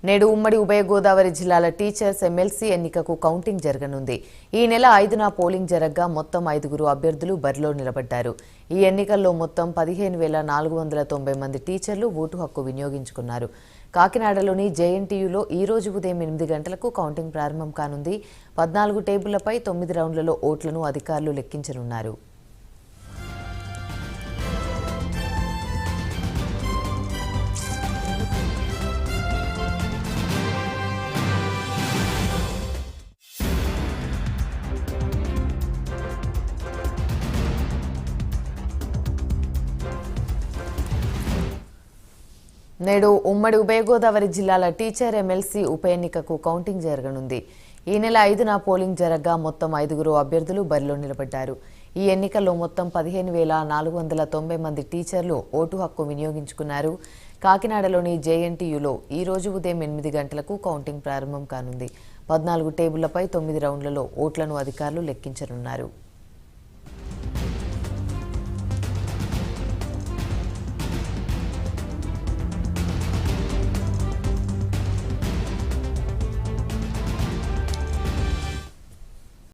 నేడు ఉమ్మడి ఉభయ గోదావరి జిల్లాల టీచర్స్ ఎమ్మెల్సీ ఎన్నికకు కౌంటింగ్ జరగనుంది. ఈ నెల 5న పోలింగ్ జరగగా మొత్తం 5గురు అభ్యర్థులు బరిలో నిలబడ్డారు. ఈ ఎన్నికల్లో మొత్తం 15,490 మంది టీచర్లు ఓటు హక్కు వినియోగించుకున్నారు. కాకినాడలోని జేఎన్టీయూలో ఈ రోజు ఉదయం 8 గంటలకు కౌంటింగ్ ప్రారంభం కానుంది. 14 టేబుళ్లపై 9 రౌండ్లలో ఓట్లను అధికారులు లెక్కించనున్నారు. నేడు ఉమ్మడి ఉభయ గోదావరి జిల్లాల టీచర్ ఎమ్మెల్సీ ఉప ఎన్నికకు కౌంటింగ్ జరగనుంది. ఈ నెల 5న పోలింగ్ జరగగా మొత్తం 5గురు అభ్యర్థులు బరిలో నిలబడ్డారు. ఈ ఎన్నికల్లో మొత్తం 15,490 మంది టీచర్లు ఓటు హక్కు వినియోగించుకున్నారు. కాకినాడలోని జేఎన్టీయూలో ఈ రోజు ఉదయం 8 గంటలకు కౌంటింగ్ ప్రారంభం కానుంది. 14 టేబుళ్లపై 9 రౌండ్లలో ఓట్లను అధికారులు లెక్కించనున్నారు.